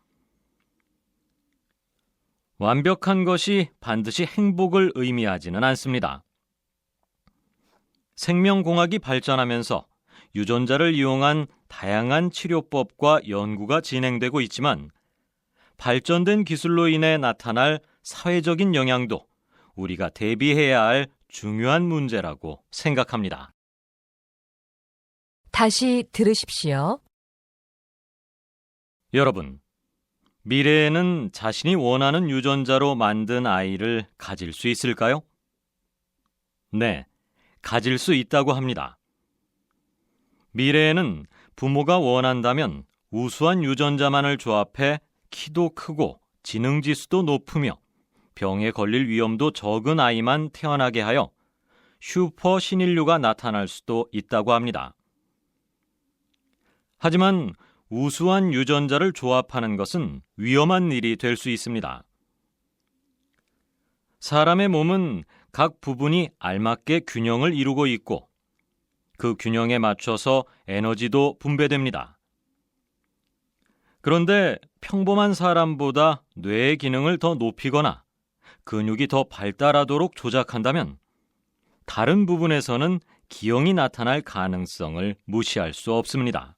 완벽한 것이 반드시 행복을 의미하지는 않습니다. 생명공학이 발전하면서 유전자를 이용한 다양한 치료법과 연구가 진행되고 있지만 발전된 기술로 인해 나타날 사회적인 영향도 우리가 대비해야 할 중요한 문제라고 생각합니다. 다시 들으십시오. 여러분, 미래에는 자신이 원하는 유전자로 만든 아이를 가질 수 있을까요? 네, 가질 수 있다고 합니다. 미래에는 부모가 원한다면 우수한 유전자만을 조합해 키도 크고 지능 지수도 높으며 병에 걸릴 위험도 적은 아이만 태어나게 하여 슈퍼 신인류가 나타날 수도 있다고 합니다. 하지만 우수한 유전자를 조합하는 것은 위험한 일이 될 수 있습니다. 사람의 몸은 각 부분이 알맞게 균형을 이루고 있고 그 균형에 맞춰서 에너지도 분배됩니다. 그런데 평범한 사람보다 뇌의 기능을 더 높이거나 근육이 더 발달하도록 조작한다면 다른 부분에서는 기형이 나타날 가능성을 무시할 수 없습니다.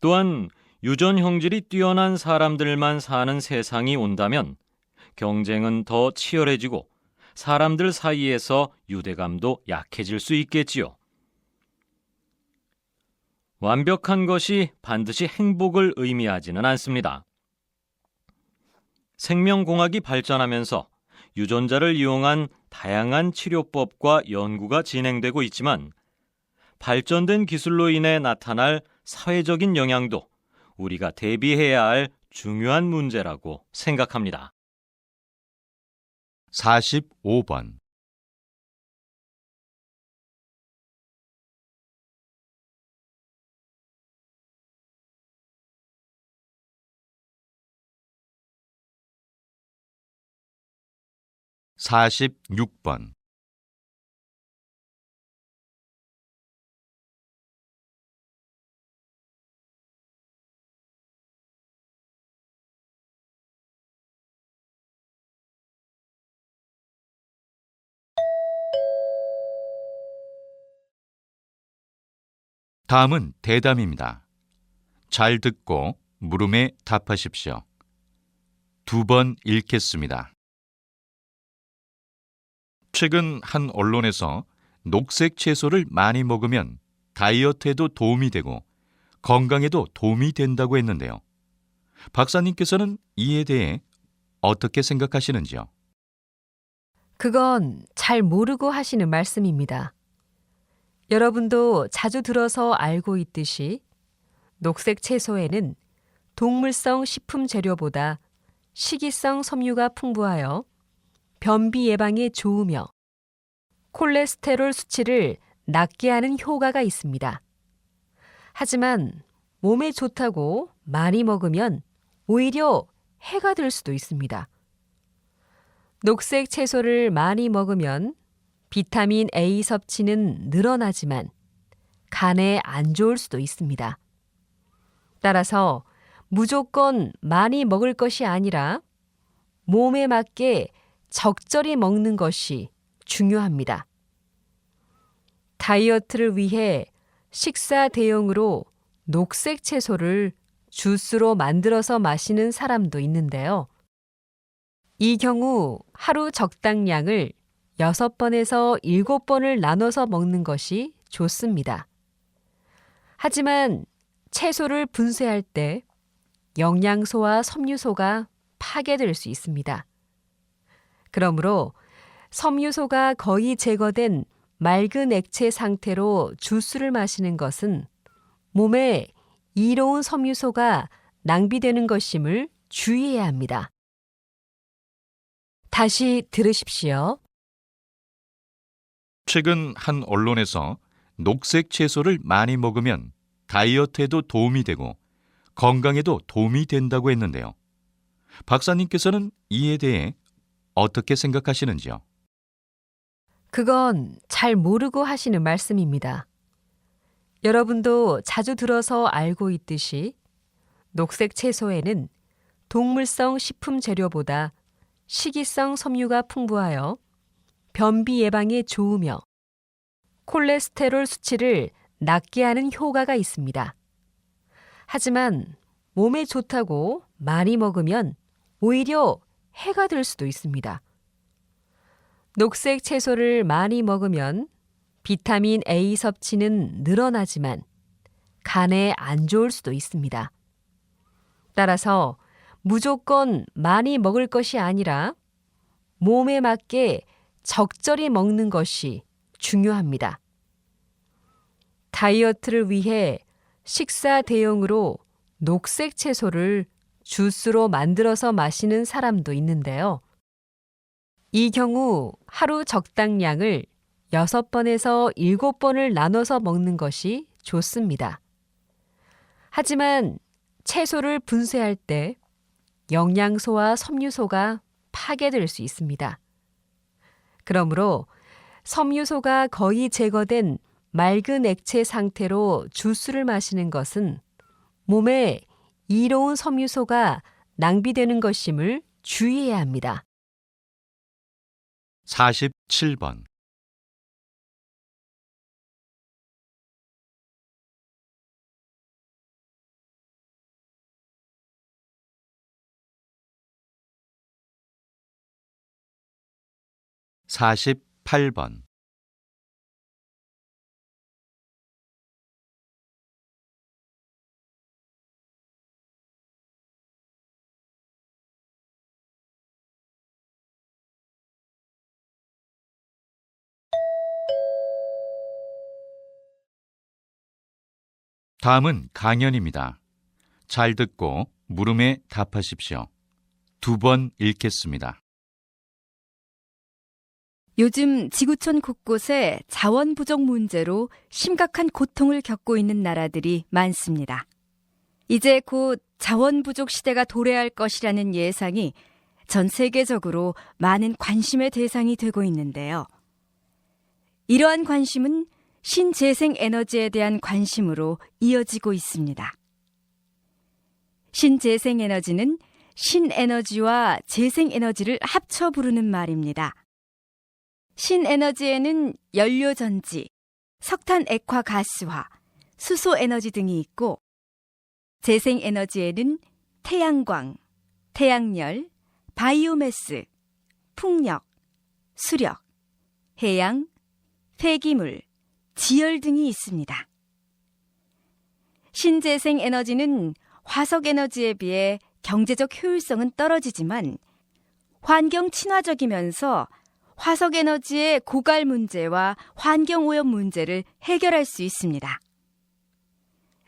또한 유전 형질이 뛰어난 사람들만 사는 세상이 온다면 경쟁은 더 치열해지고 사람들 사이에서 유대감도 약해질 수 있겠지요. 완벽한 것이 반드시 행복을 의미하지는 않습니다. 생명공학이 발전하면서 유전자를 이용한 다양한 치료법과 연구가 진행되고 있지만 발전된 기술로 인해 나타날 사회적인 영향도 우리가 대비해야 할 중요한 문제라고 생각합니다. 45번, 46번, '다음은 대담입니다. 잘 듣고 물음에 답하십시오. 2번 읽겠습니다. 최근 한 언론에서 녹색 채소를 많이 먹으면 다이어트에도 도움이 되고 건강에도 도움이 된다고 했는데요. 박사님께서는 이에 대해 어떻게 생각하시는지요? 그건 잘 모르고 하시는 말씀입니다. 여러분도 자주 들어서 알고 있듯이 녹색 채소에는 동물성 식품 재료보다 식이성 섬유가 풍부하여 변비 예방에 좋으며 콜레스테롤 수치를 낮게 하는 효과가 있습니다. 하지만 몸에 좋다고 많이 먹으면 오히려 해가 될 수도 있습니다. 녹색 채소를 많이 먹으면 비타민 A 섭취는 늘어나지만 간에 안 좋을 수도 있습니다. 따라서 무조건 많이 먹을 것이 아니라 몸에 맞게 적절히 먹는 것이 중요합니다. 다이어트를 위해 식사 대용으로 녹색 채소를 주스로 만들어서 마시는 사람도 있는데요. 이 경우 하루 적당량을 6번에서 7번을 나눠서 먹는 것이 좋습니다. 하지만 채소를 분쇄할 때 영양소와 섬유소가 파괴될 수 있습니다. 그러므로 섬유소가 거의 제거된 맑은 액체 상태로 주스를 마시는 것은 몸에 이로운 섬유소가 낭비되는 것임을 주의해야 합니다. 다시 들으십시오. 최근 한 언론에서 녹색 채소를 많이 먹으면 다이어트에도 도움이 되고 건강에도 도움이 된다고 했는데요. 박사님께서는 이에 대해 어떻게 생각하시는지요? 그건 잘 모르고 하시는 말씀입니다. 여러분도 자주 들어서 알고 있듯이 녹색 채소에는 동물성 식품 재료보다 식이성 섬유가 풍부하여 변비 예방에 좋으며 콜레스테롤 수치를 낮게 하는 효과가 있습니다. 하지만 몸에 좋다고 많이 먹으면 오히려 해가 될 수도 있습니다. 녹색 채소를 많이 먹으면 비타민 A 섭취는 늘어나지만 간에 안 좋을 수도 있습니다. 따라서 무조건 많이 먹을 것이 아니라 몸에 맞게 적절히 먹는 것이 중요합니다. 다이어트를 위해 식사 대용으로 녹색 채소를 주스로 만들어서 마시는 사람도 있는데요. 이 경우 하루 적당량을 6번에서 7번을 나눠서 먹는 것이 좋습니다. 하지만 채소를 분쇄할 때 영양소와 섬유소가 파괴될 수 있습니다. 그러므로 섬유소가 거의 제거된 맑은 액체 상태로 주스를 마시는 것은 몸에 이로운 섬유소가 낭비되는 것임을 주의해야 합니다. 47번, 48번, '다음은 강연입니다. 잘 듣고 물음에 답하십시오. 2번 읽겠습니다. 요즘 지구촌 곳곳에 자원 부족 문제로 심각한 고통을 겪고 있는 나라들이 많습니다. 이제 곧 자원 부족 시대가 도래할 것이라는 예상이 전 세계적으로 많은 관심의 대상이 되고 있는데요. 이러한 관심은 신재생 에너지에 대한 관심으로 이어지고 있습니다. 신재생 에너지는 신에너지와 재생에너지를 합쳐 부르는 말입니다. 신에너지에는 연료전지, 석탄 액화 가스화, 수소 에너지 등이 있고, 재생에너지에는 태양광, 태양열, 바이오매스, 풍력, 수력, 해양, 폐기물, 지열 등이 있습니다. 신재생 에너지는 화석 에너지에 비해 경제적 효율성은 떨어지지만 환경 친화적이면서 화석 에너지의 고갈 문제와 환경 오염 문제를 해결할 수 있습니다.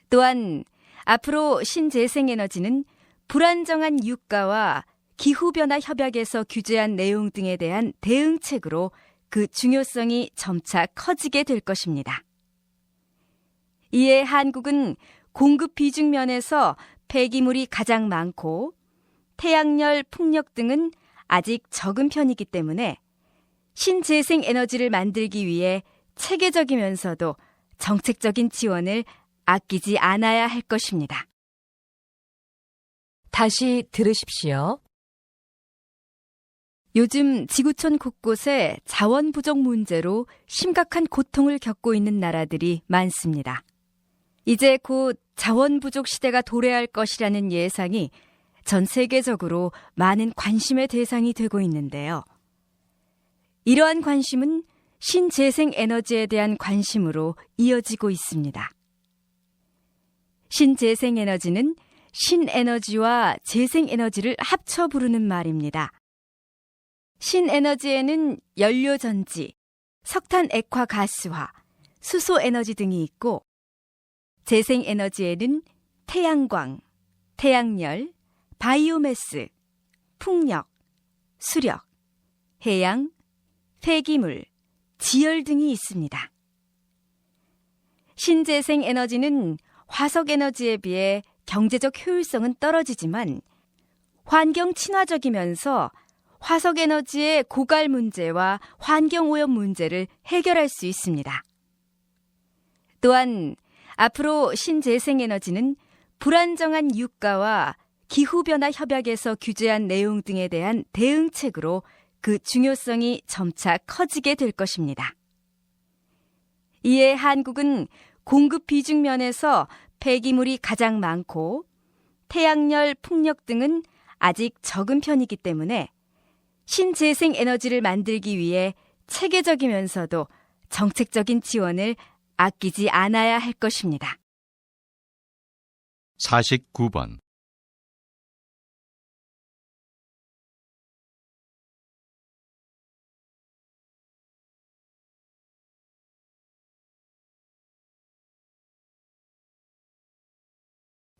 또한 앞으로 신재생 에너지는 불안정한 유가와 기후변화 협약에서 규제한 내용 등에 대한 대응책으로 그 중요성이 점차 커지게 될 것입니다. 이에 한국은 공급 비중 면에서 폐기물이 가장 많고 태양열, 풍력 등은 아직 적은 편이기 때문에 신재생 에너지를 만들기 위해 체계적이면서도 정책적인 지원을 아끼지 않아야 할 것입니다. 다시 들으십시오. 요즘 지구촌 곳곳에 자원 부족 문제로 심각한 고통을 겪고 있는 나라들이 많습니다. 이제 곧 자원 부족 시대가 도래할 것이라는 예상이 전 세계적으로 많은 관심의 대상이 되고 있는데요. 이러한 관심은 신재생 에너지에 대한 관심으로 이어지고 있습니다. 신재생 에너지는 신에너지와 재생에너지를 합쳐 부르는 말입니다. 신에너지에는 연료전지, 석탄 액화 가스화, 수소 에너지 등이 있고, 재생에너지에는 태양광, 태양열, 바이오매스, 풍력, 수력, 해양, 폐기물, 지열 등이 있습니다. 신재생 에너지는 화석 에너지에 비해 경제적 효율성은 떨어지지만 환경 친화적이면서 화석 에너지의 고갈 문제와 환경 오염 문제를 해결할 수 있습니다. 또한 앞으로 신재생 에너지는 불안정한 유가와 기후변화 협약에서 규제한 내용 등에 대한 대응책으로 그 중요성이 점차 커지게 될 것입니다. 이에 한국은 공급 비중 면에서 폐기물이 가장 많고 태양열, 풍력 등은 아직 적은 편이기 때문에 신재생 에너지를 만들기 위해 체계적이면서도 정책적인 지원을 아끼지 않아야 할 것입니다. 49번.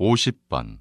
(50번)